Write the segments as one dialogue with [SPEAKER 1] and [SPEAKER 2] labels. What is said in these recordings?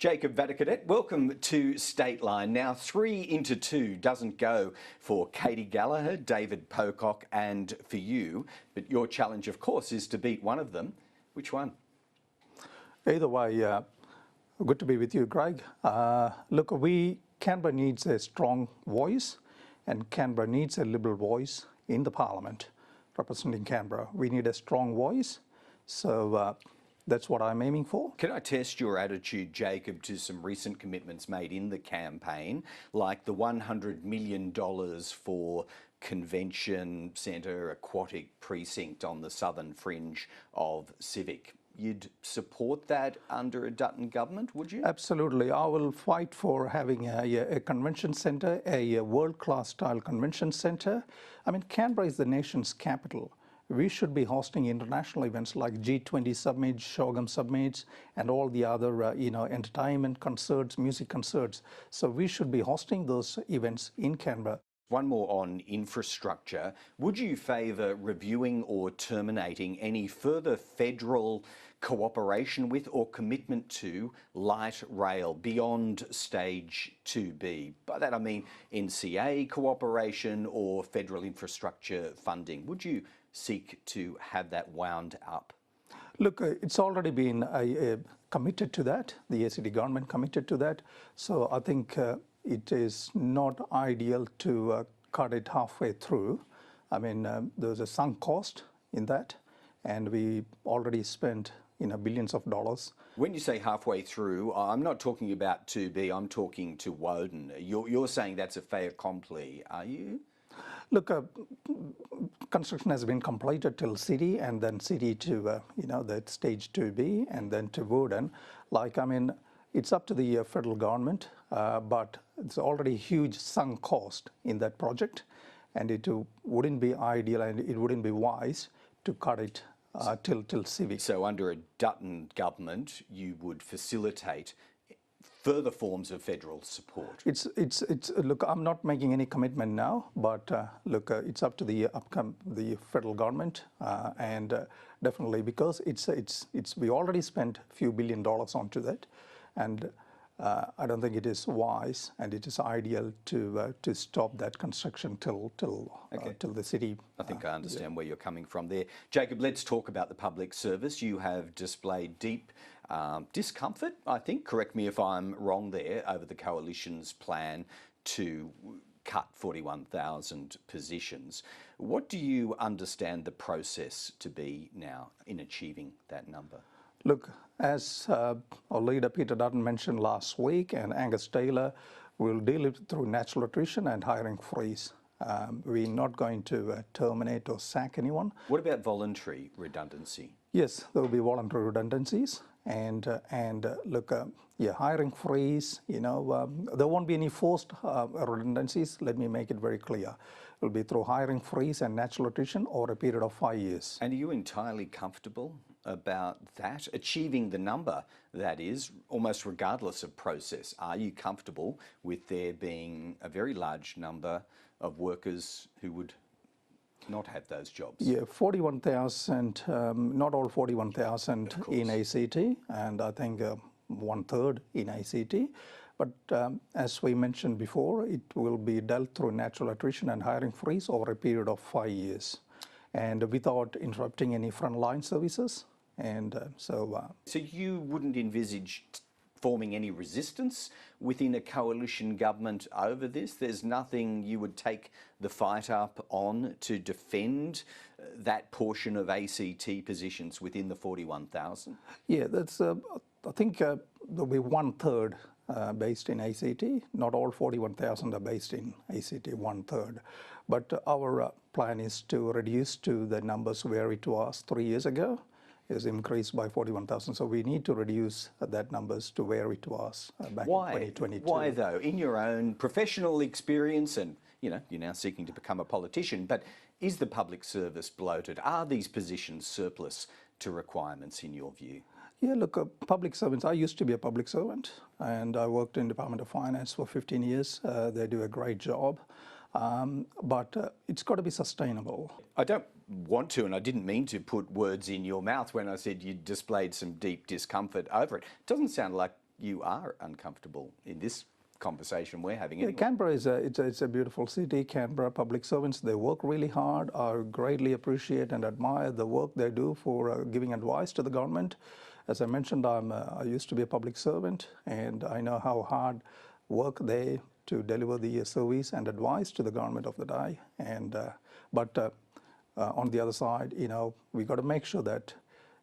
[SPEAKER 1] Jacob Vadakkedathu, welcome to State Line. Now, 3 into 2 doesn't go for Katie Gallagher, David Pocock and for you, but your challenge, of course, is to beat one of them. Which one?
[SPEAKER 2] Either way, good to be with you, Greg. Look, Canberra needs a strong voice, and Canberra needs a Liberal voice in the Parliament representing Canberra. We need a strong voice, so that's what I'm aiming for.
[SPEAKER 1] Can I test your attitude, Jacob, to some recent commitments made in the campaign, like the $100 million for Convention Centre Aquatic Precinct on the southern fringe of Civic? You'd support that under a Dutton government, would you?
[SPEAKER 2] Absolutely. I will fight for having a convention centre, a world-class style convention centre. I mean, Canberra is the nation's capital. We should be hosting international events like G20 summits, Shogam summits, and all the other, entertainment concerts, music concerts. So we should be hosting those events in Canberra.
[SPEAKER 1] One more on infrastructure. Would you favour reviewing or terminating any further federal cooperation with or commitment to light rail beyond stage 2B? By that I mean NCA cooperation or federal infrastructure funding. Would you seek to have that wound up?
[SPEAKER 2] Look, it's already been committed to that. The ACT government committed to that. So I think it is not ideal to cut it halfway through. I mean, there's a sunk cost in that, and we already spent billions of dollars.
[SPEAKER 1] When you say halfway through, I'm not talking about 2B, I'm talking to Woden. You're saying that's a fait accompli, are you?
[SPEAKER 2] Look, construction has been completed till City, and then City to, that stage 2B, and then to Woden. It's up to the federal government, but it's already huge sunk cost in that project, and it wouldn't be ideal and it wouldn't be wise to cut it till Civic.
[SPEAKER 1] So under a Dutton government, you would facilitate further forms of federal support?
[SPEAKER 2] Look, I'm not making any commitment now, but look, it's up to the federal government, and definitely because we already spent a few $1 billion onto that, and I don't think it is wise and it is ideal to stop that construction till the city.
[SPEAKER 1] I think I understand where you're coming from there. Jacob, let's talk about the public service. You have displayed deep discomfort, I think, correct me if I'm wrong there, over the Coalition's plan to cut 41,000 positions. What do you understand the process to be now in achieving that number?
[SPEAKER 2] Look, as our leader Peter Dutton mentioned last week, and Angus Taylor, will deal it through natural attrition and hiring freeze. We're not going to terminate or sack anyone.
[SPEAKER 1] What about voluntary redundancy?
[SPEAKER 2] Yes, there will be voluntary redundancies, and look, hiring freeze. There won't be any forced redundancies. Let me make it very clear. It will be through hiring freeze and natural attrition over a period of 5 years.
[SPEAKER 1] And are you entirely comfortable about that, achieving the number that is, almost regardless of process? Are you comfortable with there being a very large number of workers who would not have those jobs?
[SPEAKER 2] Yeah, 41,000, not all 41,000 in ACT, and I think 1/3 in ACT. But as we mentioned before, it will be dealt through natural attrition and hiring freeze over a period of 5 years, and without interrupting any frontline services. And so
[SPEAKER 1] you wouldn't envisage forming any resistance within a coalition government over this? There's nothing you would take the fight up on to defend that portion of ACT positions within the 41,000?
[SPEAKER 2] Yeah, that's. I think there'll be 1/3 based in ACT. Not all 41,000 are based in ACT, 1/3. But our plan is to reduce to the numbers where it was 3 years ago. Is increased by 41,000. So we need to reduce that numbers to where it was back in 2022.
[SPEAKER 1] Why though? In your own professional experience, and you're now seeking to become a politician, but is the public service bloated? Are these positions surplus to requirements in your view?
[SPEAKER 2] Yeah, look, public servants, I used to be a public servant, and I worked in Department of Finance for 15 years. They do a great job. But it's got to be sustainable.
[SPEAKER 1] I don't want to, and I didn't mean to put words in your mouth when I said you displayed some deep discomfort over it. It doesn't sound like you are uncomfortable in this conversation we're having
[SPEAKER 2] Yeah,
[SPEAKER 1] anyway.
[SPEAKER 2] Canberra is it's a beautiful city. Canberra public servants, they work really hard. I greatly appreciate and admire the work they do for giving advice to the government. As I mentioned, I used to be a public servant, and I know how hard work they to deliver the service and advice to the government of the day. And but on the other side, we got to make sure that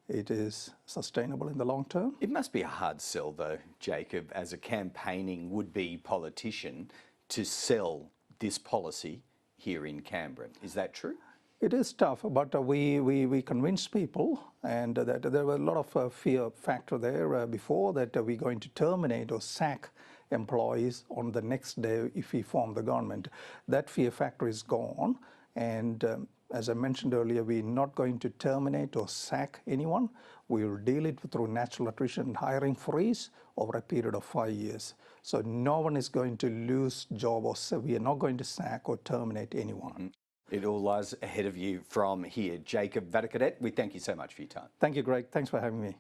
[SPEAKER 2] it is sustainable in the long term.
[SPEAKER 1] It must be a hard sell, though, Jacob, as a campaigning would-be politician, to sell this policy here in Canberra. Is that true?
[SPEAKER 2] It is tough, but we convince people, and that there were a lot of fear factor there before that we're going to terminate or sack employees on the next day if we form the government. That fear factor is gone, and as I mentioned earlier, we're not going to terminate or sack anyone. We will deal it through natural attrition and hiring freeze over a period of 5 years. So no one is going to lose job, or we are not going to sack or terminate anyone.
[SPEAKER 1] It all lies ahead of you from here. Jacob Vadakkedathu, we thank you so much for your time.
[SPEAKER 2] Thank you, Greg. Thanks for having me.